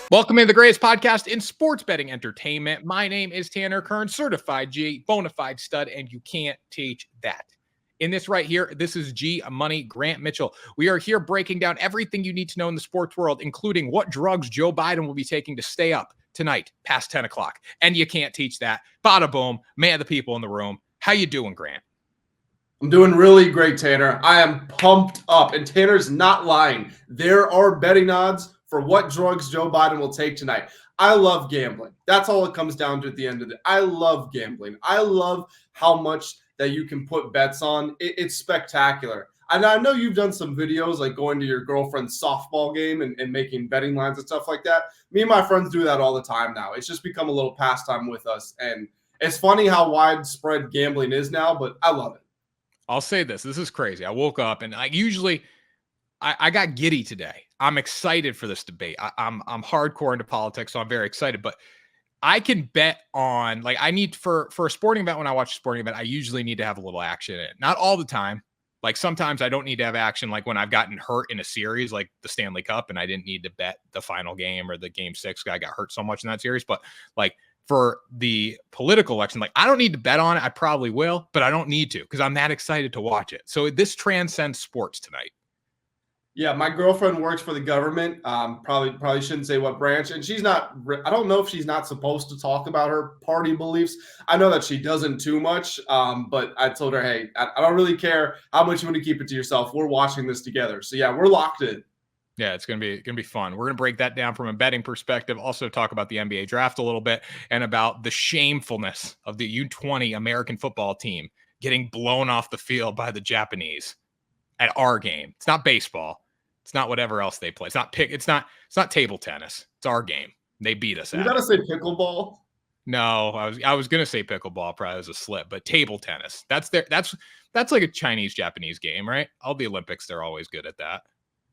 Welcome to the greatest podcast in sports betting entertainment. My name is Tanner Kern, certified G, bona fide stud, and you can't teach that. In this right here, this is G Money Grant Mitchell. We are here breaking down everything you need to know in the sports world, including what drugs Joe Biden will be taking to stay up tonight past 10 o'clock. And you can't teach that. Bada boom, man of the people in the room. How you doing, Grant? I'm doing really great, Tanner. I am pumped up, and Tanner's not lying. There are betting odds for what drugs Joe Biden will take tonight. I love gambling. That's all it comes down to at the end of it. I love gambling. I love how much that you can put bets on. It's spectacular. And I know you've done some videos like going to your girlfriend's softball game and making betting lines and stuff like that. Me and my friends do that all the time now. It's just become a little pastime with us. And it's funny how widespread gambling is now, but I love it. I'll say this. This is crazy. I woke up and I got giddy today. I'm excited for this debate. I'm hardcore into politics, so I'm very excited. But I can bet on, like, I need for a sporting event. When I watch a sporting event, I usually need to have a little action in it. Not all the time. Like, sometimes I don't need to have action. Like when I've gotten hurt in a series, like the Stanley Cup, and I didn't need to bet the final game or the game 6 guy got hurt so much in that series. But like for the political election, like I don't need to bet on it. I probably will, but I don't need to because I'm that excited to watch it. So this transcends sports tonight. Yeah, my girlfriend works for the government. Probably shouldn't say what branch, and she's not. I don't know if she's not supposed to talk about her party beliefs. I know that she doesn't too much, but I told her, hey, I don't really care how much you want to keep it to yourself. We're watching this together, so yeah, we're locked in. Yeah, it's gonna be fun. We're gonna break that down from a betting perspective. Also talk about the NBA draft a little bit and about the shamefulness of the U20 American football team getting blown off the field by the Japanese at our game. It's not baseball. It's not whatever else they play. It's not table tennis. It's our game. They beat us. You gotta say pickleball. No, I was gonna say pickleball. Probably was a slip, but table tennis. That's like a Chinese Japanese game, right? All the Olympics, they're always good at that.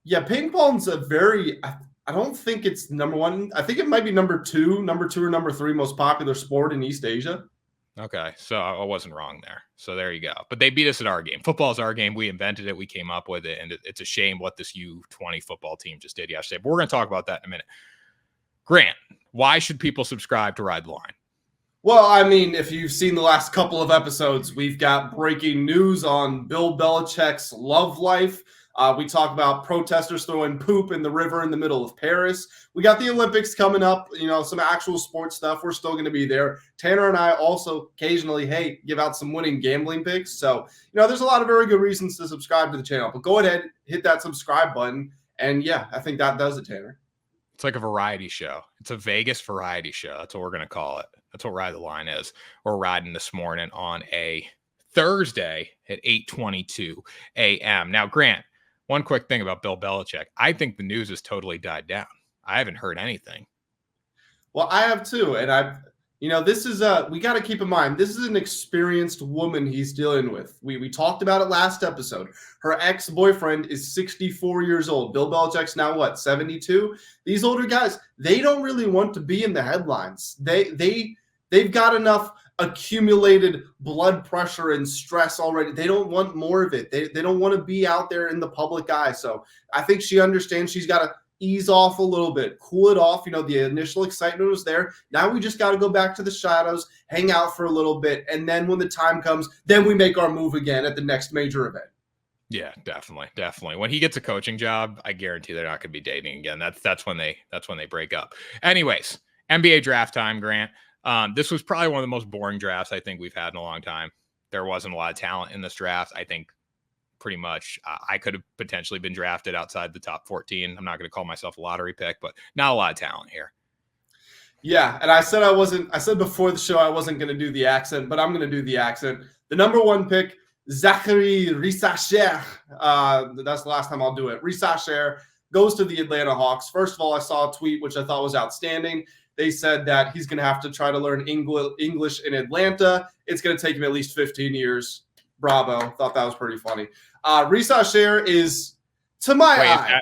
Yeah, ping pong's a very. I don't think it's number one. I think it might be number two or number 3 most popular sport in East Asia. Okay, so I wasn't wrong there. So there you go. But they beat us at our game. Football is our game. We invented it. We came up with it. And it's a shame what this U20 football team just did yesterday. But we're going to talk about that in a minute. Grant, why should people subscribe to Ride the Line? Well, I mean, if you've seen the last couple of episodes, we've got breaking news on Bill Belichick's love life. We talk about protesters throwing poop in the river in the middle of Paris. We got the Olympics coming up, some actual sports stuff. We're still going to be there. Tanner and I also occasionally, give out some winning gambling picks. So, there's a lot of very good reasons to subscribe to the channel. But go ahead, hit that subscribe button. And yeah, I think that does it, Tanner. It's like a variety show. It's a Vegas variety show. That's what we're going to call it. That's what Ride the Line is. We're riding this morning on a Thursday at 8:22 a.m. Now, Grant, one quick thing about Bill Belichick. I think the news has totally died down. I haven't heard anything. Well, I have too. And this is we got to keep in mind, this is an experienced woman he's dealing with. We talked about it last episode. Her ex-boyfriend is 64 years old. Bill Belichick's now 72? These older guys, they don't really want to be in the headlines. They've got enough accumulated blood pressure and stress already. They don't want more of it. They don't want to be out there in the public eye. So I think she understands she's got to ease off a little bit, cool it off. The initial excitement was there. Now we just got to go back to the shadows, hang out for a little bit. And then when the time comes, then we make our move again at the next major event. Yeah, definitely. When he gets a coaching job, I guarantee they're not going to be dating again. That's when they break up. Anyways, NBA draft time, Grant. This was probably one of the most boring drafts I think we've had in a long time. There wasn't a lot of talent in this draft. I think pretty much I could have potentially been drafted outside the top 14. I'm not going to call myself a lottery pick, but not a lot of talent here. Yeah, and I said before the show I wasn't going to do the accent, but I'm going to do the accent. The number 1 pick, Zaccahrie Risacher. That's the last time I'll do it. Risacher goes to the Atlanta Hawks. First of all, I saw a tweet which I thought was outstanding. They said that he's going to have to try to learn English in Atlanta. It's going to take him at least 15 years. Bravo. Thought that was pretty funny. Risacher is, to my eye.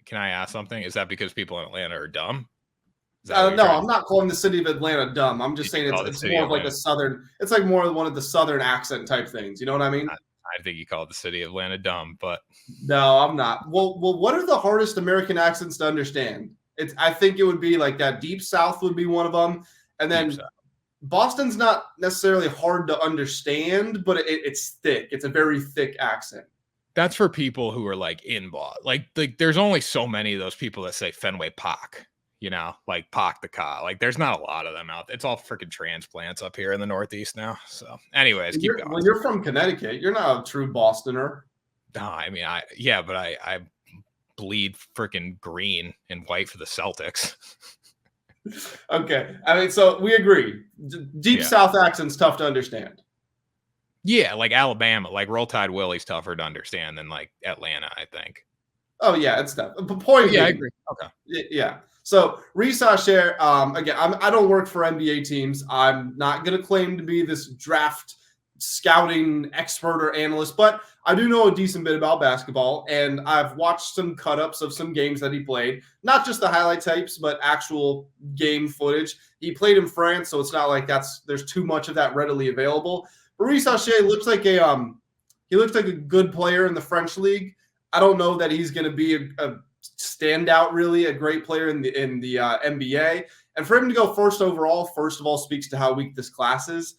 Can I ask something? Is that because people in Atlanta are dumb? No, I'm not calling the city of Atlanta dumb. I'm just saying it's more of like a southern. It's like more of one of the southern accent type things. You know what I mean? I think you called the city of Atlanta dumb, but no, I'm not. Well, what are the hardest American accents to understand? I think it would be like that. Deep South would be one of them, and then Boston's not necessarily hard to understand, but it's thick. It's a very thick accent. That's for people who are like in Boston. Like there's only so many of those people that say Fenway Park. Like Park the car. Like there's not a lot of them out there. It's all freaking transplants up here in the Northeast now. So, anyways, keep going. When you're from Connecticut, you're not a true Bostoner. No, I mean, I bleed freaking green and white for the Celtics. Okay. I mean, so we agree. Deep South accent's tough to understand. Yeah, like Alabama, like Roll Tide Willie's tougher to understand than like Atlanta, I think. Oh, yeah, it's tough. But point I agree. Okay. Yeah. So Risacher, again, I don't work for NBA teams. I'm not going to claim to be this draft scouting expert or analyst, but I do know a decent bit about basketball, and I've watched some cut-ups of some games that he played, not just the highlight tapes, but actual game footage. He played in France, so it's not like there's too much of that readily available. But Risacher looks like a good player in the French league. I don't know that he's going to be a standout, really, a great player in the NBA. And for him to go first overall, first of all, speaks to how weak this class is.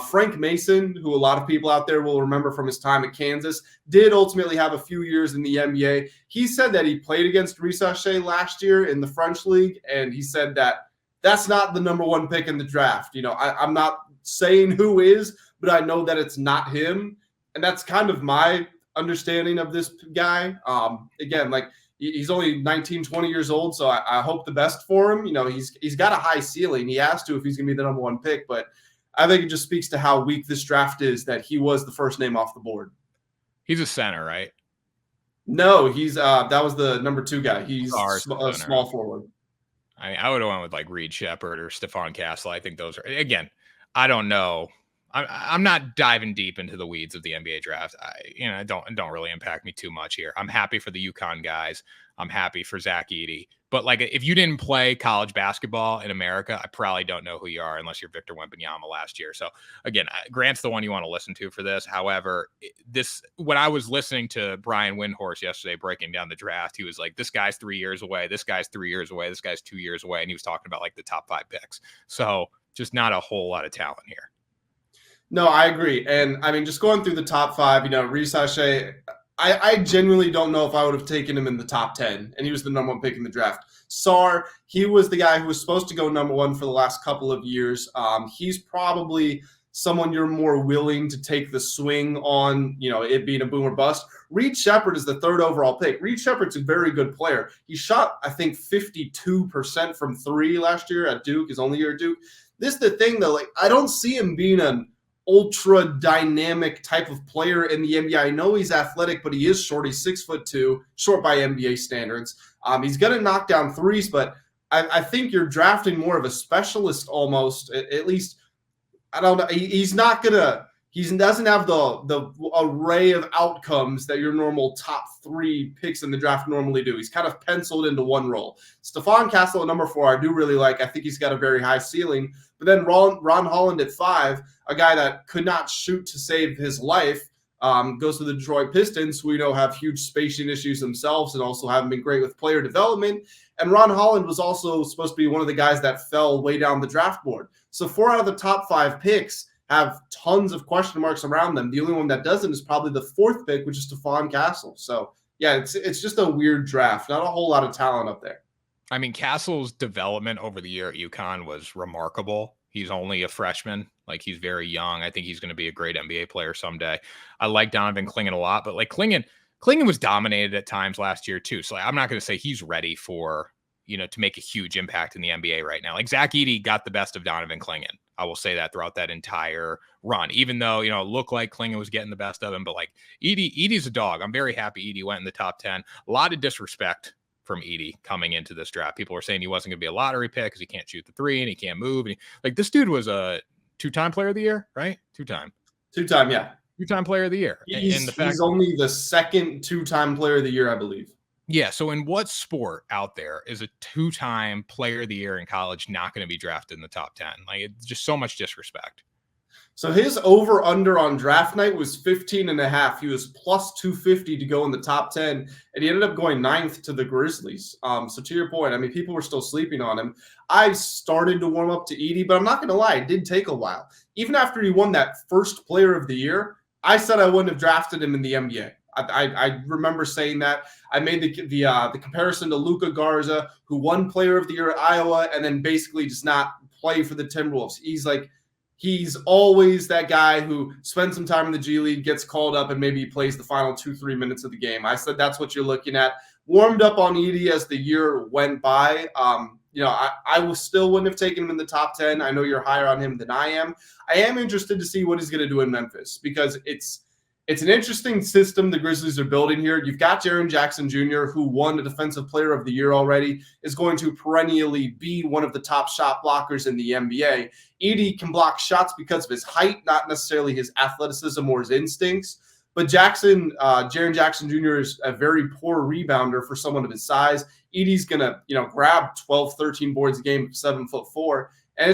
Frank Mason, who a lot of people out there will remember from his time at Kansas, did ultimately have a few years in the NBA. He said that he played against Risacher last year in the French league, and he said that that's not the number one pick in the draft. I'm not saying who is, but I know that it's not him. And that's kind of my understanding of this guy. Again, like, he's only 19, 20 years old, so I hope the best for him. He's got a high ceiling. He has to if he's going to be the number one pick, but I think it just speaks to how weak this draft is that he was the first name off the board. He's a center, right? No, he's that was the number 2 guy. He's a small forward. I would have went with like Reed Shepherd or Stephon Castle. I think those are, again, I don't know. I'm not diving deep into the weeds of the NBA draft. It don't really impact me too much here. I'm happy for the UConn guys. I'm happy for Zach Edey. But like, if you didn't play college basketball in America, I probably don't know who you are unless you're Victor Wembanyama last year. So again, Grant's the one you want to listen to for this. However, when I was listening to Brian Windhorst yesterday breaking down the draft, he was like, this guy's 3 years away. This guy's 3 years away. This guy's 2 years away. And he was talking about like the top 5 picks. So just not a whole lot of talent here. No, I agree. And I mean, just going through the top 5, Risacher, I genuinely don't know if I would have taken him in the top 10, and he was the number 1 pick in the draft. Sarr, he was the guy who was supposed to go number 1 for the last couple of years. He's probably someone you're more willing to take the swing on, it being a boom or bust. Reed Shepherd is the 3rd overall pick. Reed Shepherd's a very good player. He shot, I think, 52% from 3 last year at Duke, his only year at Duke. This is the thing, though. Like, I don't see him being an ultra dynamic type of player in the NBA. I know he's athletic, but he is short. He's 6'2", short by NBA standards. He's going to knock down threes, but I think you're drafting more of a specialist almost. At least, I don't know. He's not going to. He doesn't have the array of outcomes that your normal top 3 picks in the draft normally do. He's kind of penciled into one role. Stephon Castle at number 4, I do really like. I think he's got a very high ceiling. But then Ron Holland at 5, a guy that could not shoot to save his life, goes to the Detroit Pistons, who we know have huge spacing issues themselves and also haven't been great with player development. And Ron Holland was also supposed to be one of the guys that fell way down the draft board. So 4 out of the top 5 picks have tons of question marks around them. The only one that doesn't is probably the 4th pick, which is Stephon Castle. So, yeah, it's just a weird draft. Not a whole lot of talent up there. I mean, Castle's development over the year at UConn was remarkable. He's only a freshman. Like, he's very young. I think he's going to be a great NBA player someday. I like Donovan Clingan a lot, but like Clingan was dominated at times last year too. So I'm not going to say he's ready for, to make a huge impact in the NBA right now. Like, Zach Edey got the best of Donovan Clingan. I will say that throughout that entire run, even though, it looked like Clingan was getting the best of him, but like Edey's a dog. I'm very happy Edey went in the top 10. A lot of disrespect from Edey coming into this draft. People were saying he wasn't going to be a lottery pick because he can't shoot the 3 and he can't move. And like, this dude was a 2-time player of the year, right? Two-time, yeah. 2-time player of the year. He's only the 2nd 2-time player of the year, I believe. Yeah. So in what sport out there is a 2-time player of the year in college not going to be drafted in the top 10? Like, it's just so much disrespect. So his over under on draft night was 15.5. He was plus 250 to go in the top 10, and he ended up going 9th to the Grizzlies. So to your point, I mean, people were still sleeping on him. I started to warm up to Edey, but I'm not going to lie, it did take a while. Even after he won that first player of the year, I said I wouldn't have drafted him in the NBA. I remember saying that. I made the comparison to Luka Garza, who won player of the year at Iowa and then basically just not play for the Timberwolves. He's always that guy who spends some time in the G League, gets called up, and maybe plays the final 2-3 minutes of the game. I said that's what you're looking at. Warmed up on Edey as the year went by. I still wouldn't have taken him in the top 10. I know you're higher on him than I am. I am interested to see what he's going to do in Memphis because it's an interesting system the Grizzlies are building here. You've got Jaren Jackson Jr., who won the Defensive Player of the Year already, is going to perennially be one of the top shot blockers in the NBA. Edey can block shots because of his height, not necessarily his athleticism or his instincts. But Jaren Jackson Jr. is a very poor rebounder for someone of his size. Edey's going to, grab 12, 13 boards a game, 7'4". And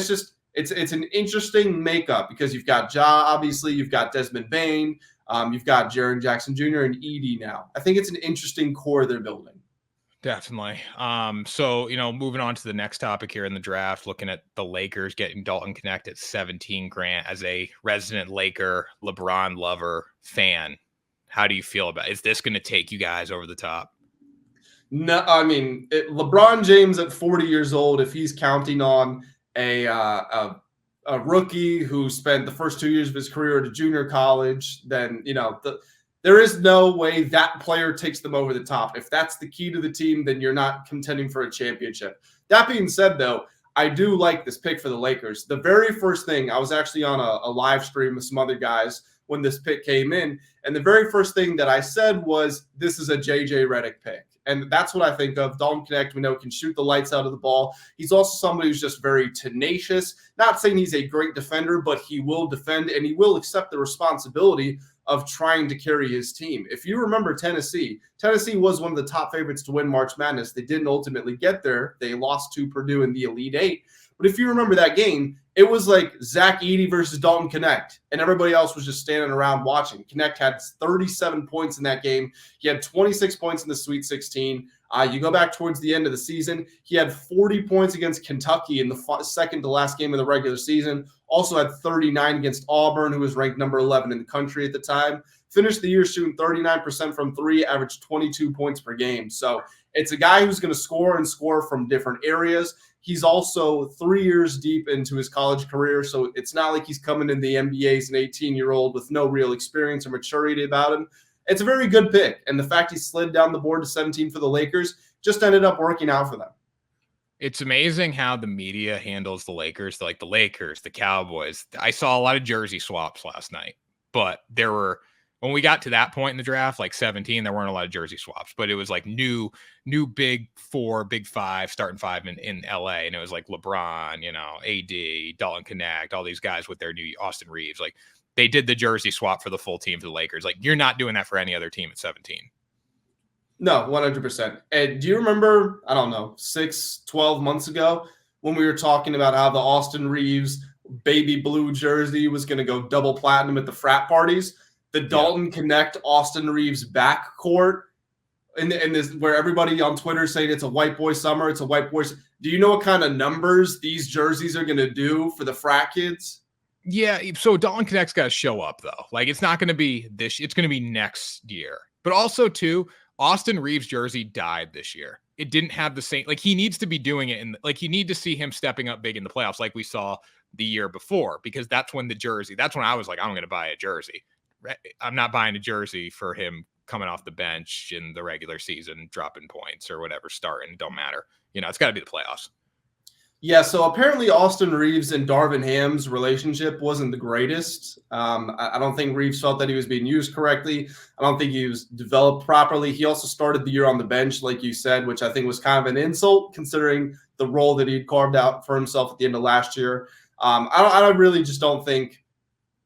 it's an interesting makeup because you've got Ja, obviously, you've got Desmond Bane, you've got Jaren Jackson Jr. and Edey now. I think it's an interesting core they're building. Definitely. So, moving on to the next topic here in the draft, looking at the Lakers getting Dalton Knecht at 17 grand as a resident Laker, LeBron lover fan. How do you feel about it? Is this going to take you guys over the top? No, I mean, LeBron James at 40 years old, if he's counting on a rookie who spent the first 2 years of his career at a junior college, then, there is no way that player takes them over the top. If that's the key to the team, then you're not contending for a championship. That being said, though, I do like this pick for the Lakers. The very first thing, I was actually on a live stream with some other guys when this pick came in, and the very first thing that I said was, this is a JJ Redick pick. And that's what I think of. Dalton Knecht, we know, can shoot the lights out of the ball. He's also somebody who's just very tenacious. Not saying he's a great defender, but he will defend, and he will accept the responsibility of trying to carry his team. If you remember Tennessee was one of the top favorites to win March Madness. They didn't ultimately get there. They lost to Purdue in the Elite Eight. But if you remember that game, it was like Zach Edey versus Dalton Knecht, and everybody else was just standing around watching. Knecht had 37 points in that game. He had 26 points in the Sweet 16. You go back towards the end of the season, he had 40 points against Kentucky in the second to last game of the regular season. Also had 39 against Auburn, who was ranked number 11 in the country at the time. Finished the year shooting 39% from three, averaged 22 points per game. So it's a guy who's going to score and score from different areas. He's also 3 years deep into his college career, so it's not like he's coming in the NBA as an 18-year-old with no real experience or maturity about him. It's a very good pick, and the fact he slid down the board to 17 for the Lakers just ended up working out for them. It's amazing how the media handles the Lakers, like the Lakers, the Cowboys. I saw a lot of jersey swaps last night, but when we got to that point in the draft, like 17, there weren't a lot of jersey swaps, but it was like new big four, big five, starting five in LA. And it was like LeBron, AD, Dalton Knecht, all these guys with their new Austin Reeves. Like they did the jersey swap for the full team for the Lakers. Like you're not doing that for any other team at 17. No, 100%. And do you remember, 12 months ago when we were talking about how the Austin Reeves baby blue jersey was going to go double platinum at the frat parties? The Dalton Knecht Austin Reeves backcourt, and this where everybody on Twitter saying it's a white boy summer, it's a white boy. Do you know what kind of numbers these jerseys are going to do for the frat kids? Yeah, so Dalton Knecht's got to show up though. Like it's not going to be this; it's going to be next year. But also too, Austin Reeves' jersey died this year. It didn't have the same. Like he needs to be doing it, and like you need to see him stepping up big in the playoffs, like we saw the year before, because that's when the jersey. That's when I was like, I'm going to buy a jersey. I'm not buying a jersey for him coming off the bench in the regular season, dropping points or whatever, starting. It don't matter. It's got to be the playoffs. Yeah, so apparently Austin Reeves and Darvin Ham's relationship wasn't the greatest. I don't think Reeves felt that he was being used correctly. I don't think he was developed properly. He also started the year on the bench, like you said, which I think was kind of an insult considering the role that he'd carved out for himself at the end of last year. I really just don't think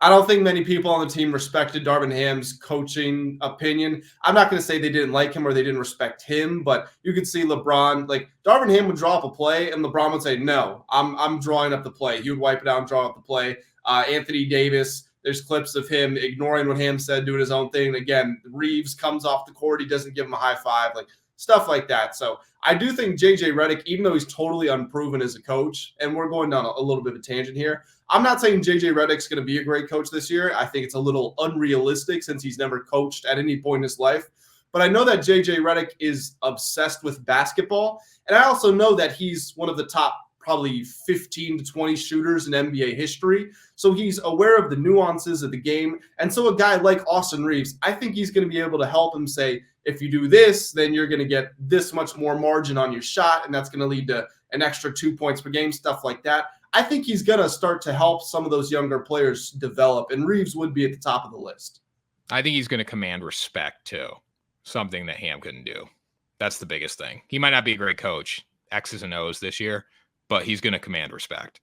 many people on the team respected Darvin Ham's coaching opinion. I'm not going to say they didn't like him or they didn't respect him, but you could see LeBron, like Darvin Ham would draw up a play and LeBron would say, no, I'm drawing up the play. He would wipe it out and draw up the play. Anthony Davis, there's clips of him ignoring what Ham said, doing his own thing. Again, Reeves comes off the court. He doesn't give him a high five, like stuff like that. So I do think JJ Redick, even though he's totally unproven as a coach, and we're going down a little bit of a tangent here, I'm not saying JJ Redick's going to be a great coach this year. I think it's a little unrealistic since he's never coached at any point in his life. But I know that JJ Redick is obsessed with basketball. And I also know that he's one of the top probably 15 to 20 shooters in NBA history. So he's aware of the nuances of the game. And so a guy like Austin Reeves, I think he's going to be able to help him say, if you do this, then you're going to get this much more margin on your shot. And that's going to lead to an extra 2 points per game, stuff like that. I think he's going to start to help some of those younger players develop. And Reeves would be at the top of the list. I think he's going to command respect too. Something that Ham couldn't do. That's the biggest thing. He might not be a great coach, X's and O's this year, but he's going to command respect.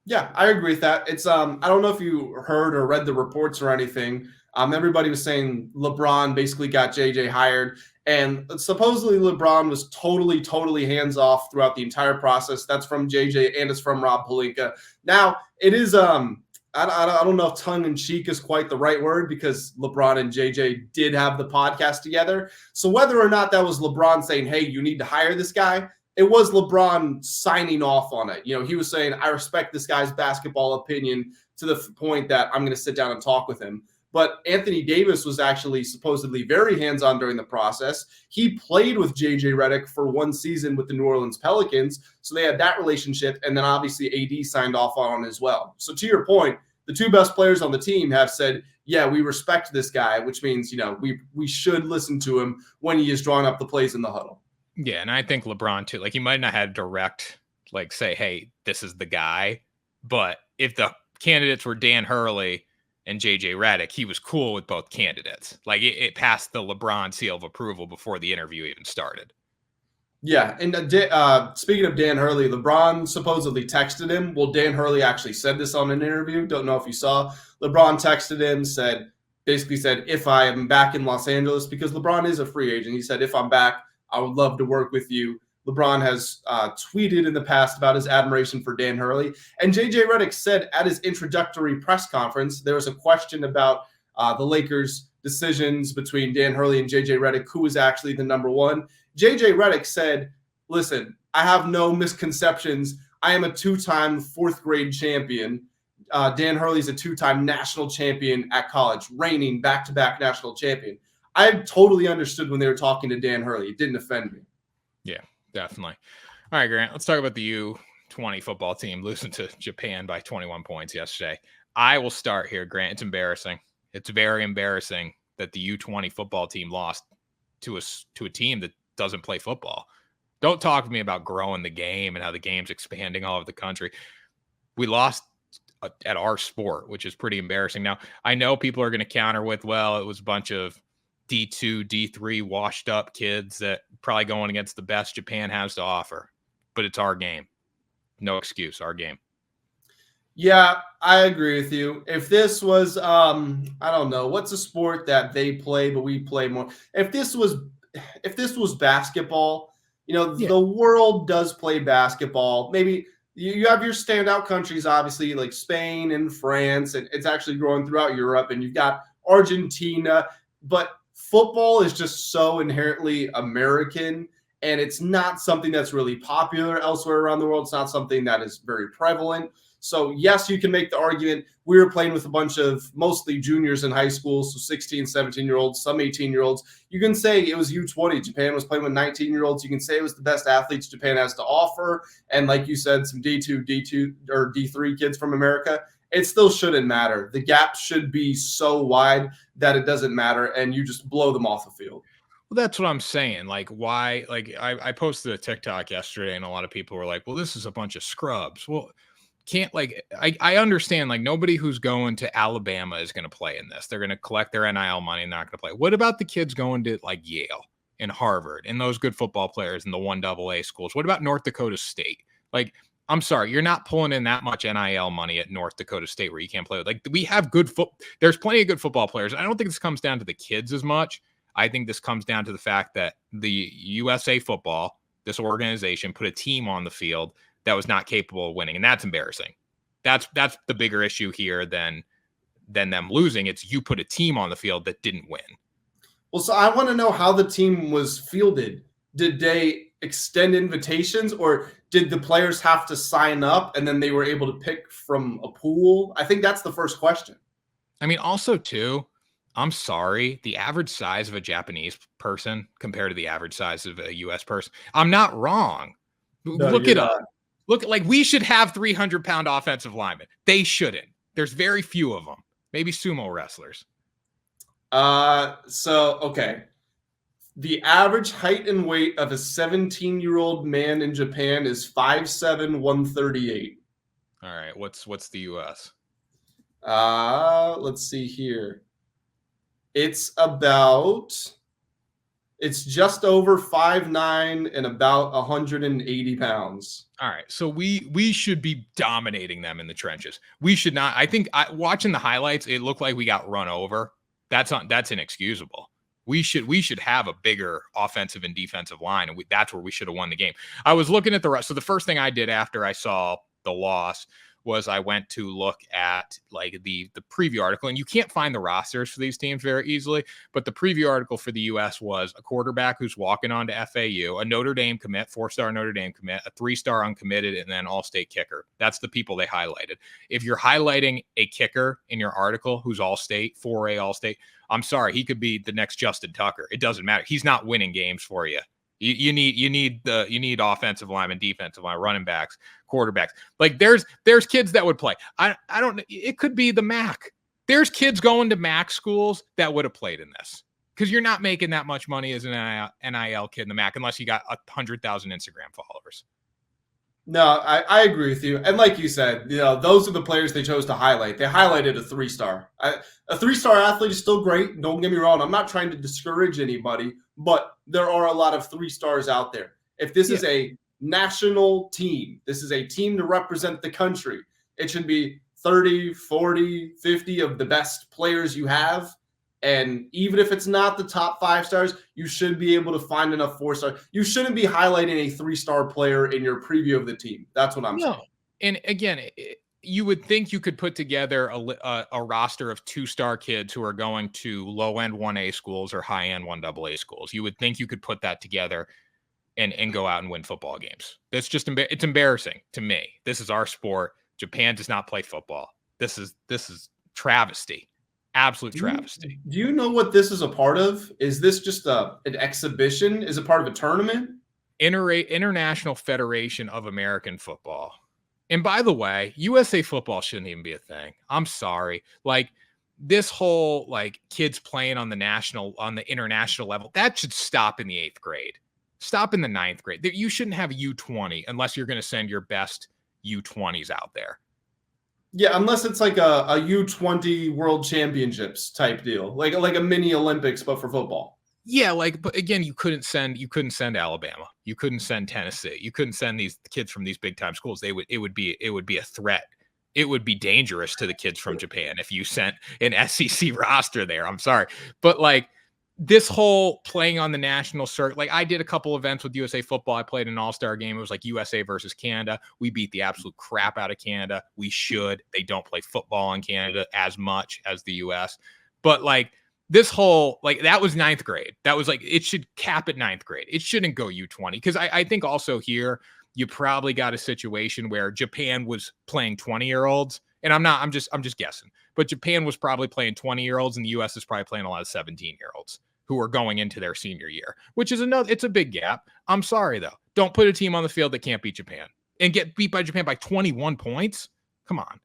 Yeah, I agree with that. It's I don't know if you heard or read the reports or anything. Everybody was saying LeBron basically got JJ hired, and supposedly LeBron was totally hands off throughout the entire process. That's from JJ, and it's from Rob Pelinka. Now it is I don't know if tongue in cheek is quite the right word, because LeBron and JJ did have the podcast together. So whether or not that was LeBron saying, hey, you need to hire this guy, it was LeBron signing off on it. You know, he was saying, I respect this guy's basketball opinion to the point that I'm going to sit down and talk with him. But Anthony Davis was actually supposedly very hands-on during the process. He played with JJ Redick for one season with the New Orleans Pelicans. So they had that relationship. And then obviously AD signed off on it as well. So to your point, the two best players on the team have said, yeah, we respect this guy, which means, you know, we should listen to him when he is drawing up the plays in the huddle. Yeah, and I think LeBron too, like he might not have direct, like say, hey, this is the guy. But if the candidates were Dan Hurley and JJ Redick, he was cool with both candidates. Like it passed the LeBron seal of approval before the interview even started. Yeah, and speaking of Dan Hurley, LeBron supposedly texted him. Well, Dan Hurley actually said this on an interview. Don't know if you saw. LeBron texted him, basically said, if I am back in Los Angeles, because LeBron is a free agent. He said, if I'm back, I would love to work with you. LeBron has tweeted in the past about his admiration for Dan Hurley. And JJ Redick said at his introductory press conference, there was a question about the Lakers' decisions between Dan Hurley and JJ Redick, who was actually the number one. JJ Redick said, listen, I have no misconceptions. I am a two-time fourth grade champion. Dan Hurley's a two-time national champion at college, reigning back-to-back national champion. I totally understood when they were talking to Dan Hurley. It didn't offend me. Yeah, definitely. All right, Grant, let's talk about the U20 football team losing to Japan by 21 points yesterday. I will start here, Grant. It's embarrassing. It's very embarrassing that the U20 football team lost to a team that doesn't play football. Don't talk to me about growing the game and how the game's expanding all over the country. We lost at our sport, which is pretty embarrassing. Now, I know people are going to counter with, well, it was a bunch of D2, D3 washed up kids that probably going against the best Japan has to offer, but it's our game. No excuse, our game. Yeah, I agree with you. If this was, I don't know, what's a sport that they play, but we play more? If this was basketball, you know, The world does play basketball. Maybe you have your standout countries, obviously, like Spain and France, and it's actually growing throughout Europe, and you've got Argentina, but football is just so inherently American, and it's not something that's really popular elsewhere around the world. It's not something that is very prevalent. So, yes, you can make the argument. We were playing with a bunch of mostly juniors in high school, so 16, 17-year-olds, some 18-year-olds. You can say it was U20. Japan was playing with 19-year-olds. You can say it was the best athletes Japan has to offer. And like you said, some D2, or D3 kids from America. It still shouldn't matter. The gap should be so wide that it doesn't matter, and you just blow them off the field. Well, that's what I'm saying. Like, why? Like, I posted a TikTok yesterday, and a lot of people were like, well, this is a bunch of scrubs. Well, I understand, like, nobody who's going to Alabama is going to play in this. They're going to collect their NIL money and not going to play. What about the kids going to, like, Yale and Harvard and those good football players in the 1AA schools? What about North Dakota State? Like, I'm sorry, you're not pulling in that much NIL money at North Dakota State where you can't play with. Like, we have there's plenty of good football players. I don't think this comes down to the kids as much. I think this comes down to the fact that the USA Football, this organization, put a team on the field that was not capable of winning, and that's embarrassing. That's the bigger issue here than them losing. It's you put a team on the field that didn't win. Well, so I want to know how the team was fielded. Did they extend invitations, or did the players have to sign up and then they were able to pick from a pool? I think that's the first question. I mean, also too, I'm sorry, the average size of a Japanese person compared to the average size of a US person, I'm not wrong. No, Look you're it up. not. Look, like we should have 300-pound offensive linemen. They shouldn't. There's very few of them. Maybe sumo wrestlers. Okay. The average height and weight of a 17-year-old man in Japan is 5'7", 138. All right, what's the US? Let's see here. It's just over 5'9" and about 180 pounds. All right, so we should be dominating them in the trenches. We should not. I think watching the highlights, it looked like we got run over. That's inexcusable. We should have a bigger offensive and defensive line, and that's where we should have won the game. I was looking at the rest. So the first thing I did after I saw the loss was I went to look at like the preview article, and you can't find the rosters for these teams very easily, but the preview article for the US was a quarterback who's walking on to FAU, a Notre Dame commit, 4-star Notre Dame commit, a 3-star uncommitted, and then all-state kicker. That's the people they highlighted. If you're highlighting a kicker in your article who's all-state, 4A all-state, I'm sorry, he could be the next Justin Tucker. It doesn't matter. He's not winning games for you. You need offensive linemen, defensive line, running backs, quarterbacks. Like there's kids that would play. I don't. It could be the MAC. There's kids going to MAC schools that would have played in this because you're not making that much money as an NIL kid in the MAC unless you got 100,000 Instagram followers. No, I agree with you. And like you said, those are the players they chose to highlight. They highlighted a 3-star. A 3-star athlete is still great. Don't get me wrong. I'm not trying to discourage anybody, but there are a lot of 3-stars out there. If this is a national team, this is a team to represent the country, it should be 30, 40, 50 of the best players you have. And even if it's not the top 5 stars, you should be able to find enough 4-stars. You shouldn't be highlighting a 3-star player in your preview of the team. That's what I'm saying. And again, you would think you could put together a roster of 2-star kids who are going to low-end 1A schools or high-end 1AA schools. You would think you could put that together and go out and win football games. It's just it's embarrassing to me. This is our sport. Japan does not play football. This is travesty. Absolute travesty. Do you know what this is a part of? Is this just an exhibition? Is it part of a tournament? International Federation of American Football. And by the way, USA football shouldn't even be a thing. I'm sorry. Like this whole like kids playing on the international level, that should stop in the 8th grade. Stop in the 9th grade. You shouldn't have U20 unless you're going to send your best U20s out there. Yeah, unless it's like a U20 World Championships type deal, like a mini Olympics but for football. Yeah, but again, you couldn't send Alabama, you couldn't send Tennessee, you couldn't send these kids from these big time schools. It would be a threat. It would be dangerous to the kids from Japan if you sent an SEC roster there. I'm sorry, but like this whole playing on the national circuit, like I did a couple events with USA football. I played an all-star game. It was like USA versus Canada. We beat the absolute crap out of Canada. We should. They don't play football in Canada as much as the US. But like this whole, like that was 9th grade. That was like, it should cap at 9th grade. It shouldn't go U20. Because I think also here, you probably got a situation where Japan was playing 20-year-olds. And I'm just guessing. But Japan was probably playing 20-year-olds and the US is probably playing a lot of 17-year-olds who are going into their senior year, which is it's a big gap. I'm sorry though. Don't put a team on the field that can't beat Japan and get beat by Japan by 21 points. Come on.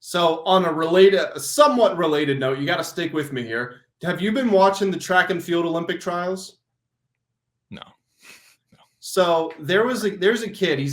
So on a somewhat related note, you got to stick with me here. Have you been watching the track and field Olympic trials? No. So there's a kid. He's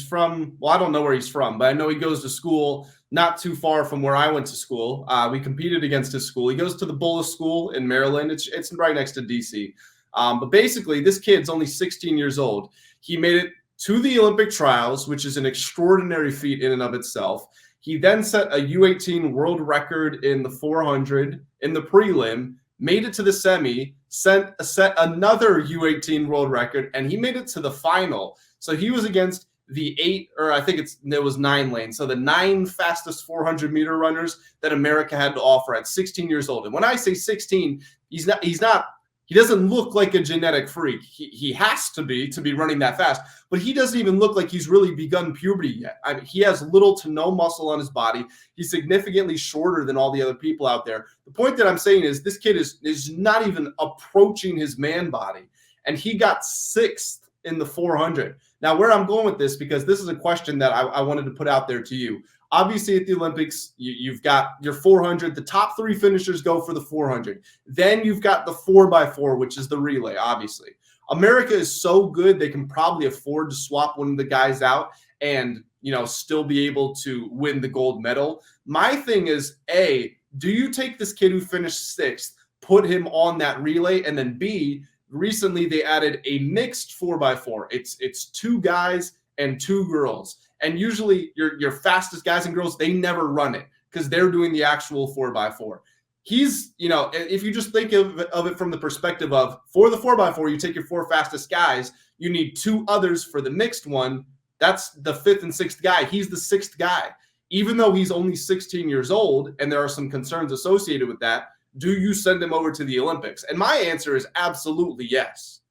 from, well, I don't know where he's from, but I know he goes to school not too far from where I went to school. We competed against his school. He goes to the Bullis School in Maryland. It's right next to DC. But basically, this kid's only 16 years old. He made it to the Olympic trials, which is an extraordinary feat in and of itself. He then set a U18 world record in the 400 in the prelim, made it to the semi, set another U18 world record, and he made it to the final. So he was against the 8, or I think there was 9 lanes. So the 9 fastest 400-meter runners that America had to offer at 16 years old. And when I say 16, he doesn't look like a genetic freak. He has to be running that fast, but he doesn't even look like he's really begun puberty yet. I mean, he has little to no muscle on his body. He's significantly shorter than all the other people out there. The point that I'm saying is this kid is not even approaching his man body, and he got 6th in the 400. Now, where I'm going with this, because this is a question that I wanted to put out there to you. Obviously, at the Olympics, you've got your 400. The top 3 finishers go for the 400. Then you've got the 4x4, which is the relay, obviously. America is so good, they can probably afford to swap one of the guys out and, still be able to win the gold medal. My thing is, A, do you take this kid who finished 6th, put him on that relay, and then B, recently they added a mixed 4x4. It's 2 guys and 2 girls. And usually your fastest guys and girls, they never run it because they're doing the actual 4x4. He's, if you just think of it from the perspective of, for the 4x4, you take your 4 fastest guys, you need 2 others for the mixed one. That's the 5th and 6th guy. He's the 6th guy. Even though he's only 16 years old and there are some concerns associated with that, do you send him over to the Olympics? And my answer is absolutely yes.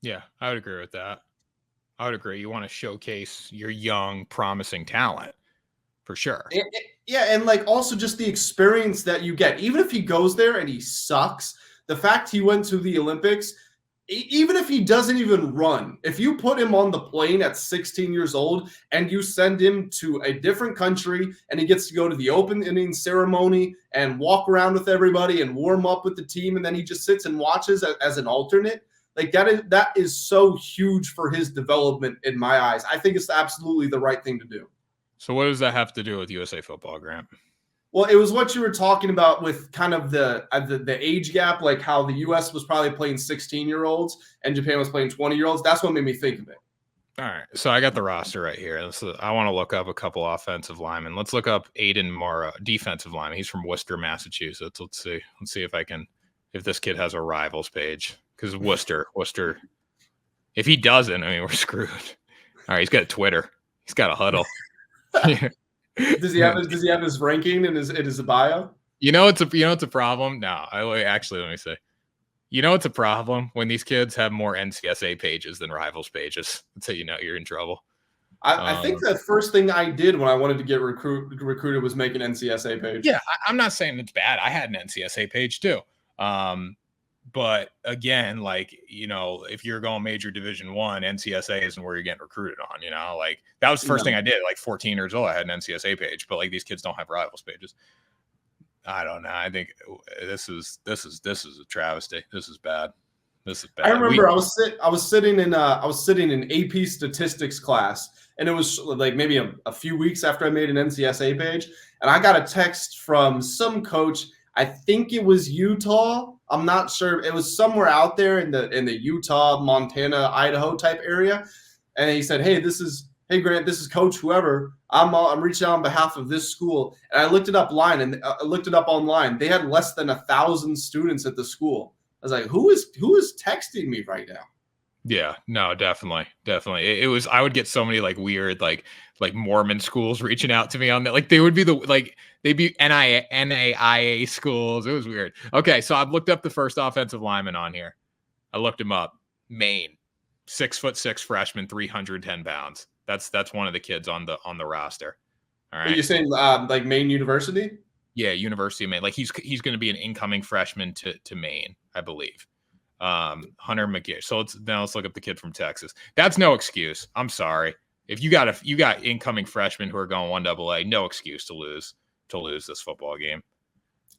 Yeah, I would agree with that. I would agree. You want to showcase your young, promising talent for sure. Yeah, and also just the experience that you get. Even if he goes there and he sucks, the fact he went to the Olympics, even if he doesn't even run, if you put him on the plane at 16 years old and you send him to a different country and he gets to go to the opening ceremony and walk around with everybody and warm up with the team, and then he just sits and watches as an alternate, that is so huge for his development in my eyes. I think it's absolutely the right thing to do. So what does that have to do with USA football, Grant? Well, it was what you were talking about with kind of the age gap, like how the U.S. was probably playing 16-year-olds and Japan was playing 20-year-olds. That's what made me think of it. All right. So I got the roster right here. I want to look up a couple offensive linemen. Let's look up Aiden Mara, defensive lineman. He's from Worcester, Massachusetts. Let's see if this kid has a rivals page. Because Worcester, if he doesn't, we're screwed. All right, he's got a Twitter. He's got a huddle. Does he have his ranking in his bio? It's a problem. No, actually, let me say. It's a problem when these kids have more NCSA pages than rivals pages. That's how you know you're in trouble. I think the first thing I did when I wanted to get recruited was make an NCSA page. Yeah, I'm not saying it's bad. I had an NCSA page too. But again, if you're going major Division I, NCSA isn't where you're getting recruited on, that was the first thing I did. 14 years old, I had an NCSA page, but these kids don't have rivals pages. I don't know. I think this is a travesty. This is bad. I remember I was sitting in AP statistics class, and it was maybe a few weeks after I made an NCSA page, and I got a text from some coach. I think it was Utah. I'm not sure. It was somewhere out there in the Utah, Montana, Idaho type area. And he said, "Hey, Grant, this is Coach whoever. I'm reaching out on behalf of this school." And I looked it up online. They had less than 1,000 students at the school. I was like, who is texting me right now? Yeah, no, definitely. It was. I would get so many weird Mormon schools reaching out to me on that. They would be they'd be NAIA schools. It was weird. Okay, so I've looked up the first offensive lineman on here. I looked him up. Maine, 6'6" freshman, 310 pounds. That's one of the kids on the roster. All right. Are you saying Maine University? Yeah, University of Maine. He's going to be an incoming freshman to Maine, I believe. Hunter McGee. So let's look up the kid from Texas. That's no excuse. I'm sorry. If you got incoming freshmen who are going 1AA, no excuse to lose this football game.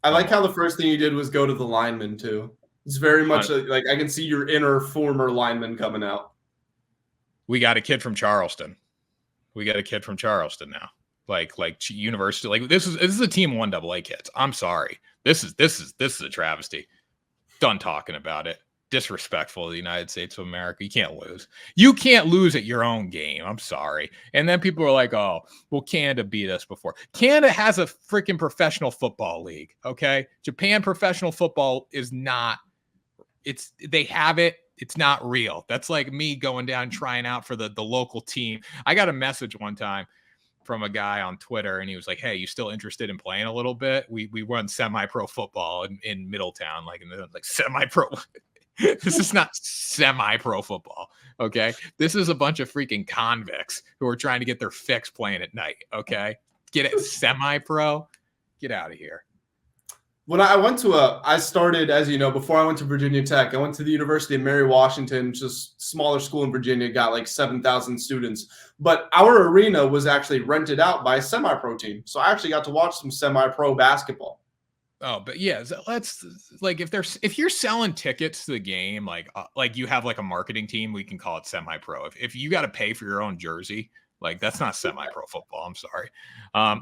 I like how the first thing you did was go to the lineman too. It's very much I can see your inner former lineman coming out. We got a kid from Charleston. Now. University. This is a team 1AA kids. I'm sorry. This is a travesty. Done talking about it. Disrespectful to the United States of America. You can't lose. You can't lose at your own game. I'm sorry. And then people are like, "Oh, well, Canada beat us before." Canada has a freaking professional football league. Okay, Japan professional football is not. They have it, It's not real. That's like me going down trying out for the local team. I got a message one time from a guy on Twitter, and he was like, "Hey, you still interested in playing a little bit? We run semi-pro football in Middletown, like semi-pro." This is not semi-pro football, okay? This is a bunch of freaking convicts who are trying to get their fix playing at night, okay? Get it semi-pro? Get out of here. When I started, as you know, before I went to Virginia Tech, I went to the University of Mary Washington, just smaller school in Virginia, got like 7,000 students. But our arena was actually rented out by a semi-pro team. So I actually got to watch some semi-pro basketball. Oh, but yeah, let's like if you're selling tickets to the game, like you have like a marketing team, we can call it semi-pro. If you got to pay for your own jersey, like that's not semi-pro football. I'm sorry.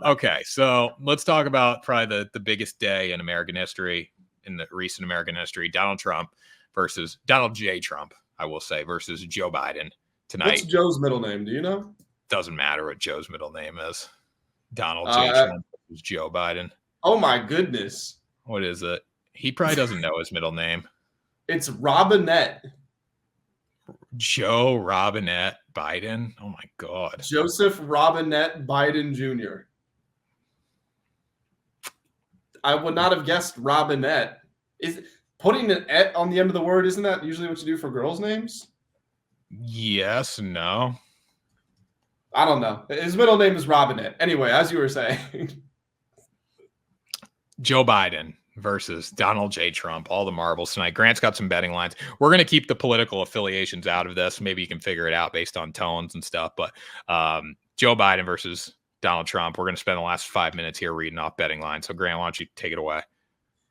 Okay, so let's talk about probably the biggest day in American history, in the recent American history: Donald J. Trump, I will say, versus Joe Biden tonight. What's Joe's middle name? Do you know? Doesn't matter what Joe's middle name is. Donald J. Trump versus Joe Biden. Oh my goodness. What is it? He probably doesn't know his middle name. It's Robinette. Joe Robinette Biden. Oh my God. Joseph Robinette Biden Jr. I would not have guessed Robinette. Is putting an et on the end of the word, isn't that usually what you do for girls' names? Yes, no. I don't know. His middle name is Robinette. Anyway, as you were saying. Joe Biden versus Donald J. Trump, all the marbles tonight. Grant's got some betting lines. We're going to keep the political affiliations out of this. Maybe you can figure it out based on tones and stuff. But Joe Biden versus Donald Trump. We're going to spend the last 5 minutes here reading off betting lines. So Grant, why don't you take it away?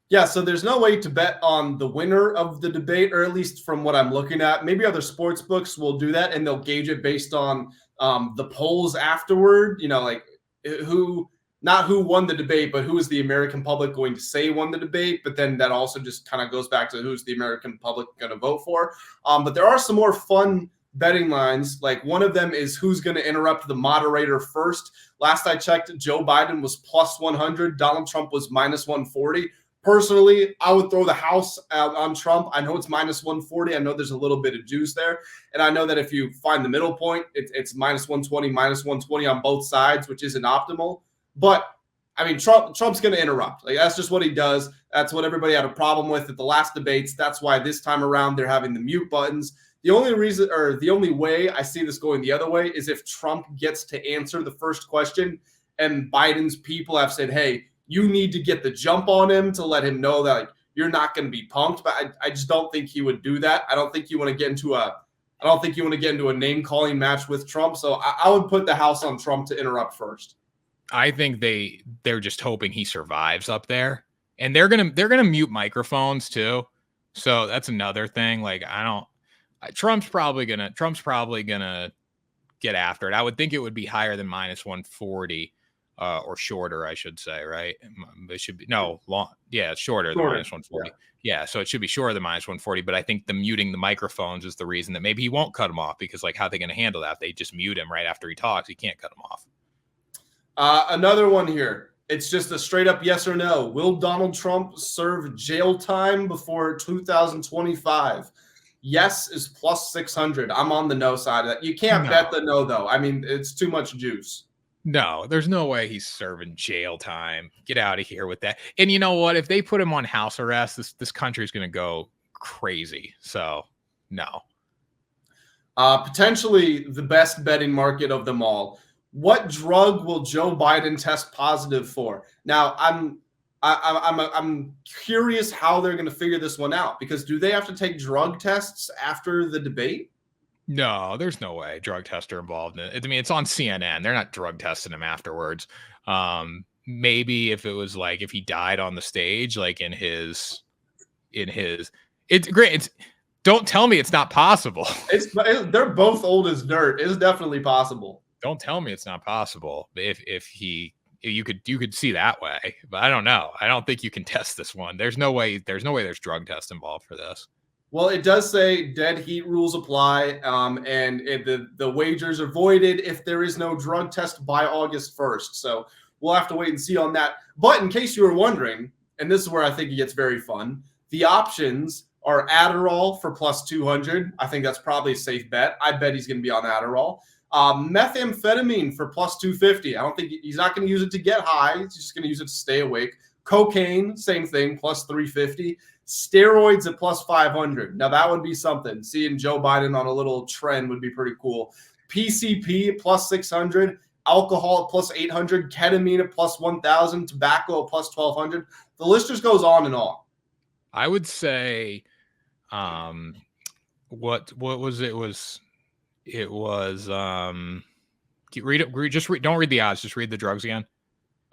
Yeah, so there's no way to bet on the winner of the debate, or at least from what I'm looking at. Maybe other sports books will do that, and they'll gauge it based on the polls afterward. You know, like not who won the debate, but who is the American public going to say won the debate. But then that also just kind of goes back to who's the American public going to vote for. But there are some more fun betting lines. Like one of them is who's going to interrupt the moderator first. Last I checked, Joe Biden was plus 100. Donald Trump was minus 140. Personally, I would throw the house out on Trump. I know it's minus 140. I know there's a little bit of juice there. And I know that if you find the middle point, it's minus 120, minus 120 on both sides, which isn't optimal. But I mean, Trump's going to interrupt. Like that's just what he does. That's what everybody had a problem with at the last debates. That's why this time around they're having the mute buttons. The only reason, or the only way I see this going the other way, is if Trump gets to answer the first question and Biden's people have said, "Hey, you need to get the jump on him to let him know that like, you're not going to be punked." But I just don't think he would do that. I don't think you want to get into a name calling match with Trump. So I would put the house on Trump to interrupt first. I think they're just hoping he survives up there, and they're gonna mute microphones too. So that's another thing. Like Trump's probably gonna get after it. I would think it would be higher than minus 140 or shorter, I should say. Right? It should be long. Yeah, it's shorter than minus 140. Yeah, so it should be shorter than minus 140. But I think the muting the microphones is the reason that maybe he won't cut him off, because like how are they going to handle that? If they just mute him right after he talks, he can't cut him off. Another one here. It's just a straight up yes or no. Will Donald Trump serve jail time before 2025? Yes is plus 600. I'm on the no side of that. You can't bet the no, though. I mean, it's too much juice. No, there's no way he's serving jail time. Get out of here with that. And you know what? If they put him on house arrest, this country is going to go crazy. So, no. Potentially the best betting market of them all. What drug will Joe Biden test positive for? Now, I'm curious how they're going to figure this one out, because do they have to take drug tests after the debate? No, there's no way drug tests are involved in it. I mean, it's on CNN. They're not drug testing him afterwards. Maybe if it was like if he died on the stage, like it's great. Don't tell me it's not possible. They're both old as dirt. It's definitely possible. Don't tell me it's not possible. If you could see that way, but I don't know. I don't think you can test this one. There's no way there's drug tests involved for this. Well, it does say dead heat rules apply, and the wagers are voided if there is no drug test by August 1st. So we'll have to wait and see on that. But in case you were wondering, and this is where I think it gets very fun, the options are Adderall for plus 200. I think that's probably a safe bet. I bet he's going to be on Adderall. Methamphetamine for plus 250. I don't think he's not going to use it to get high. He's just going to use it to stay awake. Cocaine, same thing, plus 350. Steroids at plus 500. Now that would be something. Seeing Joe Biden on a little trend would be pretty cool. PCP at plus 600. Alcohol at plus 800. Ketamine at plus 1,000. Tobacco at plus 1,200. The list just goes on and on. I would say, what was it? It was read it. Don't read the odds. Just read the drugs again.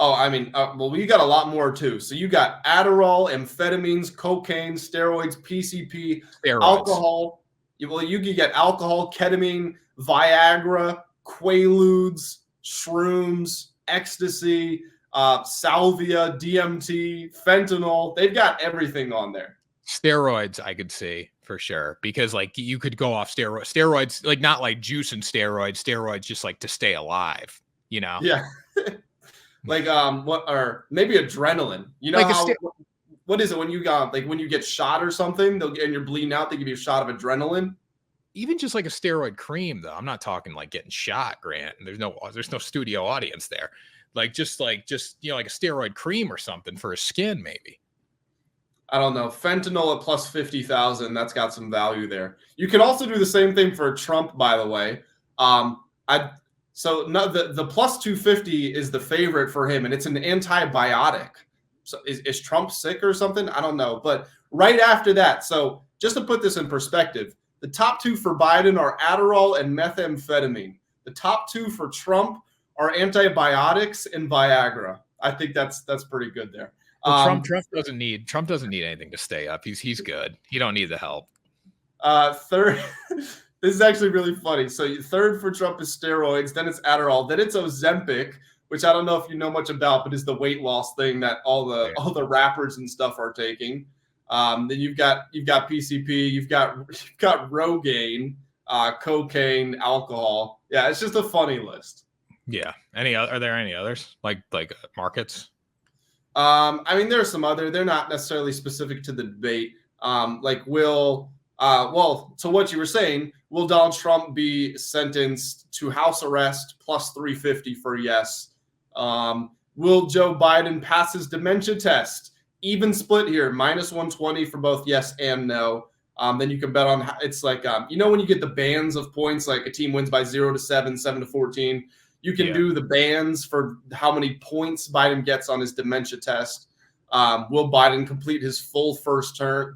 Oh, I mean, well, we got a lot more too. So you got Adderall, amphetamines, cocaine, steroids, PCP, alcohol. Well, you could get alcohol, ketamine, Viagra, Quaaludes, shrooms, ecstasy, salvia, DMT, fentanyl. They've got everything on there. Steroids, I could see for sure, because like you could go off steroids, like not like juice and steroids just like to stay alive, you know? Yeah. Like what, or maybe adrenaline. You know, like what is it when you got like when you get shot or something, and you're bleeding out, they give you a shot of adrenaline. Even just like a steroid cream, though. I'm not talking like getting shot, Grant. There's no studio audience there. Just like a steroid cream or something for his skin, maybe. I don't know. Fentanyl at plus 50,000. That's got some value there. You can also do the same thing for Trump, by the way. So no, the plus 250 is the favorite for him, and it's an antibiotic. So is Trump sick or something? I don't know. But right after that, so just to put this in perspective, the top two for Biden are Adderall and methamphetamine. The top two for Trump are antibiotics and Viagra. I think that's pretty good there. Well, Trump doesn't need anything to stay up. He's good. He don't need the help. Third. This is actually really funny. So third for Trump is steroids, then it's Adderall, then it's Ozempic, which I don't know if you know much about, but is the weight loss thing that all the rappers and stuff are taking. Then you've got PCP, you've got Rogaine, cocaine, alcohol. Yeah, it's just a funny list. Yeah. Are there any others like markets? I mean, there are some other. They're not necessarily specific to the debate. To what you were saying, will Donald Trump be sentenced to house arrest plus 350 for yes? Will Joe Biden pass his dementia test? Even split here, minus 120 for both yes and no. Then you can bet on it's like, when you get the bands of points, like a team wins by 0 to 7, 7 to 14, you can do the bands for how many points Biden gets on his dementia test. Will Biden complete his full first term?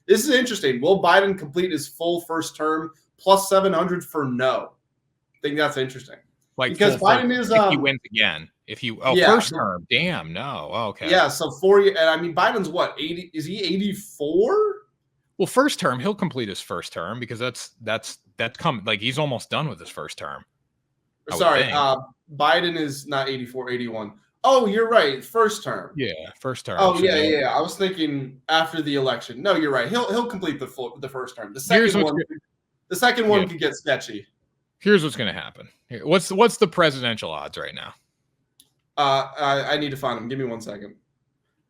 This is interesting. Will Biden complete his full first term plus 700 for no? I think that's interesting. Like because Biden is if he wins again. First term. Damn, no. Oh, okay. Yeah, so 4 years. And I mean, Biden's what, 80? Is he 84? Well, first term, he'll complete his first term because that's come like he's almost done with his first term. Sorry, Biden is not 84, 81. Oh, you're right. First term. Yeah, first term. Oh, yeah. I was thinking after the election. No, you're right. He'll complete the first term. The second one could get sketchy. Here's what's going to happen. What's the presidential odds right now? I need to find them. Give me 1 second.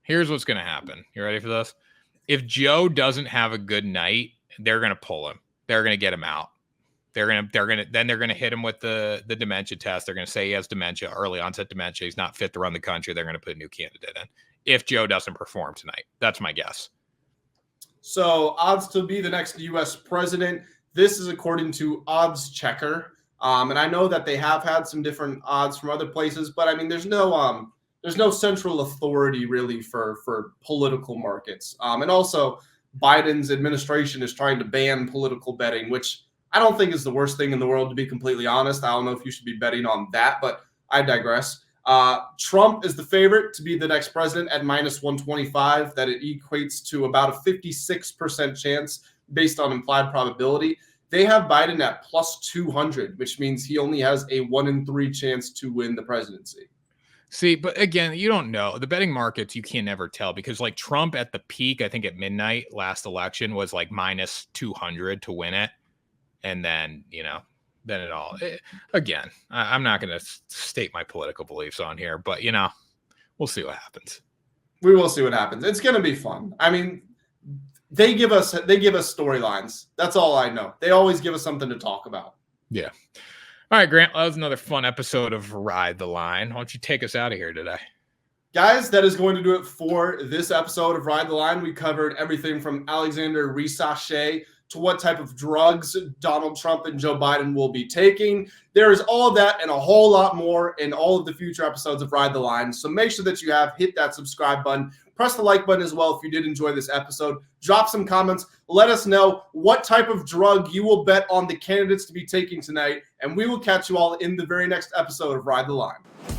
Here's what's going to happen. You ready for this? If Joe doesn't have a good night, they're going to pull him. They're going to get him out. They're going to hit him with the dementia test. They're going to say he has dementia, early onset dementia. He's not fit to run the country. They're going to put a new candidate in if Joe doesn't perform tonight. That's my guess. So odds to be the next U.S. president. This is according to Odds Checker. And I know that they have had some different odds from other places, but I mean, there's no central authority really for political markets. And also Biden's administration is trying to ban political betting, which I don't think is the worst thing in the world, to be completely honest. I don't know if you should be betting on that, but I digress. Trump is the favorite to be the next president at minus 125. That it equates to about a 56% chance based on implied probability. They have Biden at plus 200, which means he only has a 1 in 3 chance to win the presidency. See, but again, you don't know. The betting markets, you can never tell because like Trump at the peak, I think at midnight last election was like minus 200 to win it. And then, then it all again, I'm not going to state my political beliefs on here, but we'll see what happens. We will see what happens. It's going to be fun. I mean, They give us storylines. That's all I know. They always give us something to talk about. Yeah. All right, Grant. Well, that was another fun episode of Ride the Line. Why don't you take us out of here today? Guys, that is going to do it for this episode of Ride the Line. We covered everything from Zaccahrie Risacher to what type of drugs Donald Trump and Joe Biden will be taking. There is all of that and a whole lot more in all of the future episodes of Ride the Line. So make sure that you hit that subscribe button. Press the like button as well if you did enjoy this episode. Drop some comments. Let us know what type of drug you will bet on the candidates to be taking tonight. And we will catch you all in the very next episode of Ride the Line.